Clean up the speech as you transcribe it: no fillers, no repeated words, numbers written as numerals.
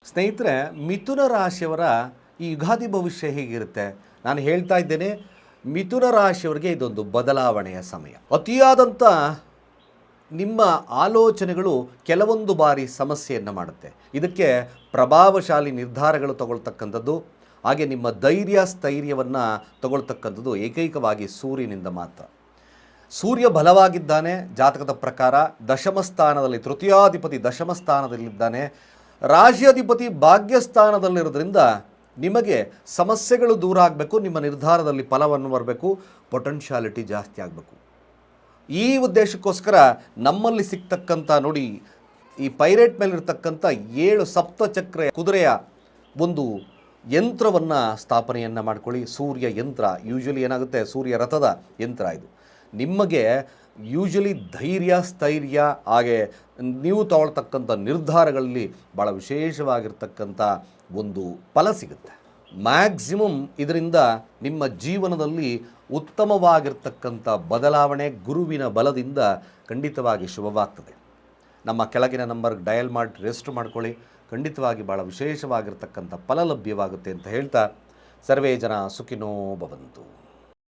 ಸ್ನೇಹಿತರೆ, ಮಿಥುನ ರಾಶಿಯವರ ಈ ಯುಗಾದಿ ಭವಿಷ್ಯ ಹೇಗಿರುತ್ತೆ? ನಾನು ಹೇಳ್ತಾ ಇದ್ದೇನೆ, ಮಿಥುನ ರಾಶಿಯವರಿಗೆ ಇದೊಂದು ಬದಲಾವಣೆಯ ಸಮಯ. ಅತಿಯಾದಂಥ ನಿಮ್ಮ ಆಲೋಚನೆಗಳು ಕೆಲವೊಂದು ಬಾರಿ ಸಮಸ್ಯೆಯನ್ನು ಮಾಡುತ್ತೆ. ಇದಕ್ಕೆ ಪ್ರಭಾವಶಾಲಿ ನಿರ್ಧಾರಗಳು ತಗೊಳ್ತಕ್ಕಂಥದ್ದು, ಹಾಗೆ ನಿಮ್ಮ ಧೈರ್ಯ ಸ್ಥೈರ್ಯವನ್ನು ತಗೊಳ್ತಕ್ಕಂಥದ್ದು ಏಕೈಕವಾಗಿ ಸೂರ್ಯನಿಂದ ಮಾತ್ರ. ಸೂರ್ಯ ಬಲವಾಗಿದ್ದಾನೆ. ಜಾತಕದ ಪ್ರಕಾರ ದಶಮ ಸ್ಥಾನದಲ್ಲಿ, ತೃತೀಯಾಧಿಪತಿ ದಶಮ ಸ್ಥಾನದಲ್ಲಿದ್ದಾನೆ. ರಾಶಿಯಾಧಿಪತಿ ಭಾಗ್ಯಸ್ಥಾನದಲ್ಲಿರೋದ್ರಿಂದ ನಿಮಗೆ ಸಮಸ್ಯೆಗಳು ದೂರ ಆಗಬೇಕು, ನಿಮ್ಮ ನಿರ್ಧಾರದಲ್ಲಿ ಫಲವನ್ನು ಬರಬೇಕು, ಪೊಟೆನ್ಷಿಯಾಲಿಟಿ ಜಾಸ್ತಿ ಆಗಬೇಕು. ಈ ಉದ್ದೇಶಕ್ಕೋಸ್ಕರ ನಮ್ಮಲ್ಲಿ ಸಿಗ್ತಕ್ಕಂಥ ನೋಡಿ, ಈ ಪೈರೇಟ್ ಮೇಲಿರ್ತಕ್ಕಂಥ 7 ಸಪ್ತಚಕ್ರ ಕುದುರೆಯ ಒಂದು ಯಂತ್ರವನ್ನು ಸ್ಥಾಪನೆಯನ್ನು ಮಾಡ್ಕೊಳ್ಳಿ. ಸೂರ್ಯ ಯಂತ್ರ ಯೂಶ್ವಲಿ ಏನಾಗುತ್ತೆ, ಸೂರ್ಯ ರಥದ ಯಂತ್ರ ಇದು. ನಿಮಗೆ ಯೂಶ್ವಲಿ ಧೈರ್ಯ ಸ್ಥೈರ್ಯ ಹಾಗೆ ನೀವು ತಗೊಳ್ತಕ್ಕಂಥ ನಿರ್ಧಾರಗಳಲ್ಲಿ ಭಾಳ ವಿಶೇಷವಾಗಿರ್ತಕ್ಕಂಥ ಒಂದು ಫಲ ಸಿಗುತ್ತೆ. ಮ್ಯಾಕ್ಸಿಮಮ್ ಇದರಿಂದ ನಿಮ್ಮ ಜೀವನದಲ್ಲಿ ಉತ್ತಮವಾಗಿರ್ತಕ್ಕಂಥ ಬದಲಾವಣೆ ಗುರುವಿನ ಬಲದಿಂದ ಖಂಡಿತವಾಗಿ ಶುಭವಾಗ್ತದೆ. ನಮ್ಮ ಕೆಳಗಿನ ನಂಬರ್ಗೆ ಡಯಲ್ ಮಾಡಿ ರಿಜಿಸ್ಟರ್ ಮಾಡ್ಕೊಳ್ಳಿ. ಖಂಡಿತವಾಗಿ ಭಾಳ ವಿಶೇಷವಾಗಿರ್ತಕ್ಕಂಥ ಫಲ ಲಭ್ಯವಾಗುತ್ತೆ ಅಂತ ಹೇಳ್ತಾ, ಸರ್ವೇ ಜನ ಸುಖಿನೋ ಭವಂತು.